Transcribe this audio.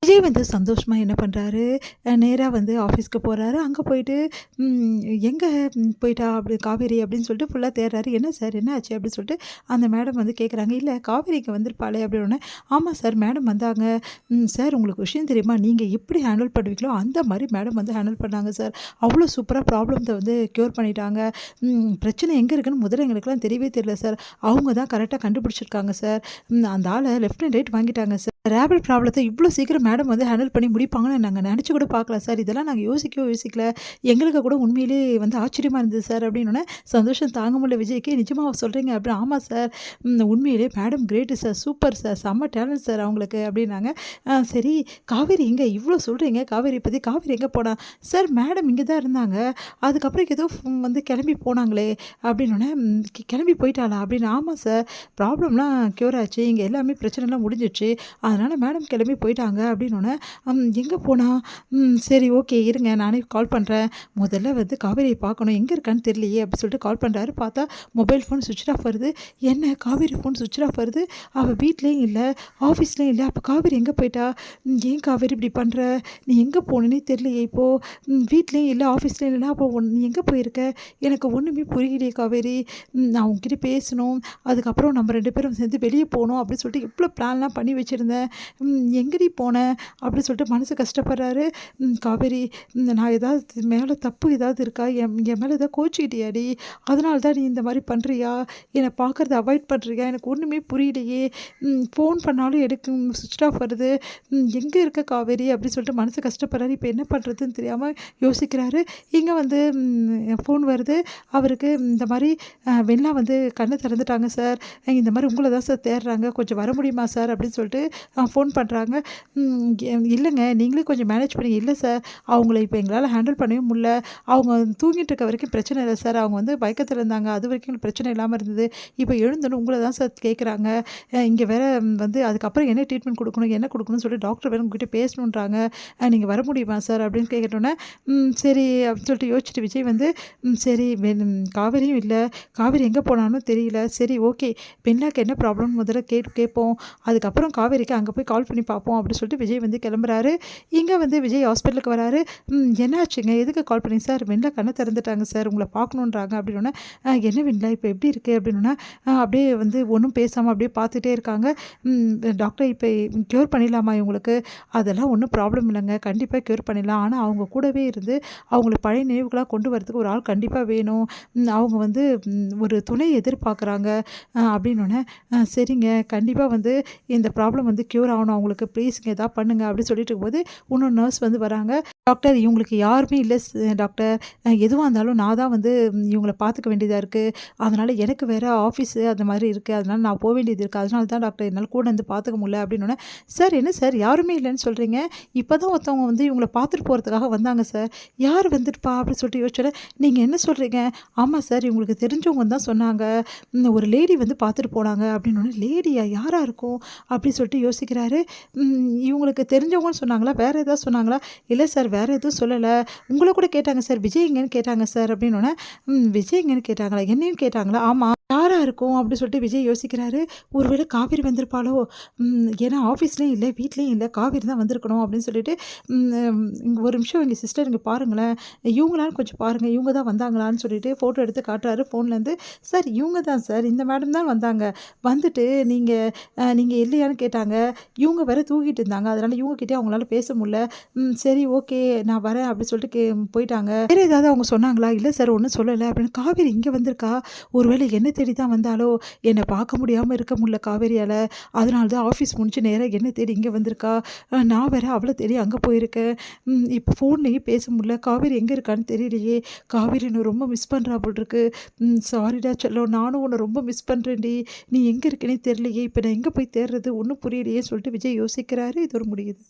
விஜய் வந்து சந்தோஷமா என்ன பண்றாரு, நேரா வந்து ஆஃபீஸ்க்கு போறாரு. அங்க போயிட்டு எங்க போயிட்டா அப்படி காவேரி அப்படின்னு சொல்லிட்டு ஃபுல்லா தேடுறாரு. "என்ன சார் என்ன ஆச்சு?" அப்படின்னு சொல்லிட்டு அந்த மேடம் வந்து கேட்குறாங்க. "இல்ல காவேரி இங்க வந்திருப்பாளே" அப்படின்னோனே, "ஆமா சார் மேடம் வந்தாங்க. சார் உங்களுக்கு விஷயம் தெரியுமா? நீங்க எப்படி ஹேண்டில் பண்ணுவீங்களோ அந்த மாரி மேடம் வந்து ஹேண்டில் பண்ணாங்க சார். அவ்வளோ சூப்பரா ப்ராப்ளத்த வந்து க்யூர் பண்ணிட்டாங்க. பிரச்சனை எங்க இருக்குன்னு முதல்ல எங்களுக்கெல்லாம் தெரியவே தெரியல சார். அவங்க தான் கரெக்ட்டா கண்டுபிடிச்சிருக்காங்க சார். அந்த ஆள லெஃப்ட் அண்ட் ரைட் வாங்கிட்டாங்க சார். ரேபிட் ப்ராப்ளத்த இவ்ளோ சீக்கிரம் மேடம் வந்து ஹேண்டில் பண்ணி முடிப்பாங்கன்னு நாங்க நெனச்சு கூட பார்க்கல சார். இதெல்லாம் நாங்க யோசிக்கவே யோசிக்கல. எங்களுக்கு கூட உண்மையிலேயே வந்து ஆச்சரியமா இருந்தது சார் அப்டின்னோனே, சந்தோஷம் தாங்க முடியல விஜய்க்கு. நிஜமாவா சொல்றீங்க? அப்டின்னு ஆமா சார். உண்மையிலேயே madam great sir. Super sir. செம்ம டேலண்ட் சார் அவங்களுக்கு அப்டின்னாங்க. சரி காவேரி எங்க? இவ்ளோ சொல்றீங்க காவேரி பத்தி. காவேரி எங்க போனா? சார் மேடம் இங்க தான் இருந்தாங்க. அதுக்கப்புறம் ஏதோ வந்து கிளம்பி போனாங்களே அப்டின்னோனே, கிளம்பி போயிட்டாளா? அப்டின்னு ஆமா சார். ப்ராப்ளம்லாம் க்யூர் ஆச்சு. இங்க எல்லாமே பிரச்சனைலாம் முடிஞ்சிருச்சு. அதனால மேடம் கிளம்பி போயிட்டாங்க அப்படின்னோனே, எங்கே போனா? சரி ஓகே இருங்க நானே கால் பண்ணுறேன். முதல்ல வந்து காவேரியை பார்க்கணும். எங்கே இருக்கான்னு தெரியலையே அப்படி சொல்லிட்டு கால் பண்ணுறாரு. பார்த்தா மொபைல் ஃபோன் சுவிட்ச் ஆஃப் வருது. என்ன காவேரி ஃபோன் சுவிட்ச் ஆஃப் வருது? அவள் வீட்லேயும் இல்லை, ஆஃபீஸ்லேயும் இல்லை. அப்போ காவேரி எங்கே போயிட்டா? ஏன் காவேரி இப்படி பண்ணுற? நீ எங்கே போனேன்னே தெரியலையே இப்போது. வீட்லேயும் இல்லை, ஆஃபீஸ்லேயும் இல்லைனா அப்போ நீ எங்கே போயிருக்க? எனக்கு ஒன்றுமே புரியலையே காவேரி. நான் உன்கிட்ட பேசணும். அதுக்கப்புறம் நம்ம 2 பேரும் சேர்ந்து வெளியே போகணும் அப்படின்னு சொல்லிட்டு எவ்வளோ பிளான்லாம் பண்ணி வச்சுருந்தேன். எங்கடி போன? அப்படி சொல்லிட்டு மனசு கஷ்டப்படுறாரு. காவேரி நான் ஏதாவது மேல தப்பு ஏதாவது இருக்கா? என் மேல ஏதாவது கோச்சுக்கிட்டியாடி? அதனால தான் நீ இந்த மாரி பண்றியா? என்ன பார்க்கறத அவாய்ட் பண்றியா? எனக்கு ஒண்ணுமே புரியலையே! ஃபோன் பண்ணாலும் ஸ்விட்ச் ஆஃப் வருது. எங்க இருக்க காவேரி? அப்படி சொல்லிட்டு மனசு கஷ்டப்படுறாரு. இப்ப என்ன பண்றதுன்னு தெரியாம யோசிக்கிறாரு. இங்க வந்து ஃபோன் வருது. அவருக்கு இந்த மாரி வெண்லா வந்து கண்ண திறந்துட்டாங்க சார். இந்த மாரி உங்கள தான் சார் தேடுறாங்க. கொஞ்சம் வர முடியுமா சார்? அப்படின்னு சொல்லிட்டு ஃபோன் பண்றாங்க. இல்லைங்க நீங்களே கொஞ்சம் மேனேஜ் பண்ணி இல்ல சார். அவங்கள இப்போ எங்களால ஹேண்டில் பண்ணவே முடியல. அவங்க தூங்கிட்டு இருக்க வரைக்கும் பிரச்சனை இல்ல சார். அவங்க வந்து மயக்கத்துல இருந்தாங்க. அதுவரைக்கும் பிரச்சனை இல்லாம இருந்தது. இப்போ எழுந்தோனே உங்கள தான் சார் கேட்குறாங்க. இங்க வேற வந்து அதுக்கப்புறம் என்ன ட்ரீட்மெண்ட் குடுக்கணும், என்ன குடுக்கணும்னு சொல்லிட்டு டாக்டர் வேற உங்ககிட்ட பேசணுன்றாங்க. நீங்க வர முடியுமா சார்? அப்படின்னு கேட்டோனே, சரி அப்படின்னு சொல்லிட்டு யோசிச்சுட்டு விஜய் வந்து, சரி காவேரியும் இல்ல. காவேரி எங்க போனான்னு தெரியல. சரி ஓகே. வெண்லாக்கு என்ன ப்ராப்ளம்னு முதல்ல கேட்போம். அதுக்கப்புறம் காவேரிக்கு அங்கே போய் கால் பண்ணி பார்ப்போம் அப்படின்னு சொல்லிட்டு விஜய் வந்து கிளம்புறாரு. இங்கே வந்து விஜய் ஹாஸ்பிட்டலுக்கு வராரு. என்னாச்சுங்க? எதுக்கு கால் பண்ணீங்க சார்? வெண்லா கண்ண திறந்துட்டாங்க சார். உங்கள பார்க்கணுன்றாங்க அப்படின்னோனே, என்ன வெண்லா இப்போ எப்படி இருக்கு? அப்படின்னோனே, அப்படியே வந்து ஒண்ணும் பேசாம அப்படியே பார்த்துட்டே இருக்காங்க. டாக்டர் இப்போ க்யூர் பண்ணிடலாமா இவங்களுக்கு? அதெல்லாம் ஒண்ணும் ப்ராப்ளம் இல்லைங்க. கண்டிப்பா க்யூர் பண்ணிடலாம். ஆனா அவங்க கூடவே இருந்து அவங்கள பழைய நினைவுகளா கொண்டு வரதுக்கு ஒரு ஆள் கண்டிப்பா வேணும். அவங்க வந்து ஒரு துணை எதிர்பார்க்குறாங்க அப்படின்னோனே, சரிங்க கண்டிப்பா வந்து இந்த ப்ராப்ளம் வந்து க்யூர் ஆகணும் அவங்களுக்கு. ப்ளீஸ்ங்க எதா பண்ணுங்க அப்படின்னு சொல்லிட்டு இருக்கும்போது, இன்னொரு நர்ஸ் வந்து வராங்க. டாக்டர் இவங்களுக்கு யாருமே இல்ல டாக்டர். எதுவா இருந்தாலும் நான் தான் வந்து இவங்கள பார்த்துக்க வேண்டியதா இருக்கு. அதனால எனக்கு வேற ஆஃபீஸு அந்த மாதிரி இருக்கு. அதனால நான் வேண்டியது இருக்கு. அதனால தான் டாக்டர் என்னால கூட இருந்து பார்த்துக்க முடியல அப்படின்னோனே, சார் என்ன சார் யாருமே இல்லன்னு சொல்றீங்க? இப்பதான் ஒருத்தவங்க வந்து இவங்கள பார்த்துட்டு போறதுக்காக வந்தாங்க சார். யார் வந்துருப்பா? அப்படின்னு சொல்லிட்டு யோசிச்சோனே, நீங்க என்ன சொல்றீங்க? ஆமா சார் இவங்களுக்கு தெரிஞ்சவங்கன்னு தான் சொன்னாங்க. ஒரு லேடி வந்து பார்த்துட்டு போனாங்க அப்படின்னோனே, லேடியா? யாரா இருக்கும்? அப்படின்னு சொல்லிட்டு யோசிக்கிறாரு. இவங்களுக்கு தெரிஞ்சவங்கன்னு சொன்னாங்களா? வேற ஏதாவது சொன்னாங்களா? இல்ல சார் வேற எதுவும் சொல்லல. உங்கள கூட கேட்டாங்க சார். விஜய் எங்கன்னு கேட்டாங்க சார் அப்படின்னோனே, விஜய் எங்கன்னு கேட்டாங்களா? என்னையும் கேட்டாங்களா? ஆமா. யாரா இருக்கும்? அப்படி சொல்லிட்டு விஜய் யோசிக்கிறாரு. ஒருவேளை காவேரி வந்திருப்பாளோ? ஏன்னா ஆஃபீஸ்லயும் இல்ல, வீட்லயும் இல்ல. காவேரி தான் வந்திருக்கணும் அப்படின்னு சொல்லிட்டு, ஒரு நிமிஷம் எங்க சிஸ்டர் இங்க பாருங்களேன். இவங்களான்னு கொஞ்சம் பாருங்க. இவங்க தான் வந்தாங்களான்னு சொல்லிட்டு ஃபோட்டோ எடுத்து காட்டுறாரு ஃபோன்லேருந்து. சார் இவங்க தான் சார். இந்த மேடம் தான் வந்தாங்க. வந்துட்டு நீங்க இல்லையான்னு கேட்டாங்க. இவங்க வேற தூங்கிட்டு இருந்தாங்க. அதனால இவங்க கிட்டயும் அவங்களால பேச முடியல. சரி ஓகே நான் வரேன் அப்படின்னு சொல்லிட்டு போயிட்டாங்க. வேற ஏதாவது அவங்க சொன்னாங்களா? இல்ல சார் ஒண்ணும் சொல்லல அப்படின்னு. காவேரி இங்க வந்திருக்கா? ஒருவேளை என்ன தேடி தான் வந்தாளோ? என்ன பார்க்க முடியாம இருக்க முடியல காவேரியால. அதனால தான் ஆஃபீஸ் முடிச்சு நேரா என்ன தேடி இங்க வந்திருக்கா. நான் வேற அவள தேடி அங்க போயிருக்கேன். இப்போ ஃபோன்லயும் பேச முடியல. காவேரி எங்க இருக்கான்னு தெரியலையே. காவேரி என்ன ரொம்ப மிஸ் பண்றா போல இருக்கு. சாரிடா செல்லம். நானும் உன்ன ரொம்ப மிஸ் பண்றேன்டி. நீ எங்க இருக்கேன்னே தெரியலையே. இப்ப நான் எங்க போய் தேடுறது? ஒண்ணும் புரியலையே சொல்லிட்டு விஜய் யோசிக்கிறாரு. இதோட முடியுது.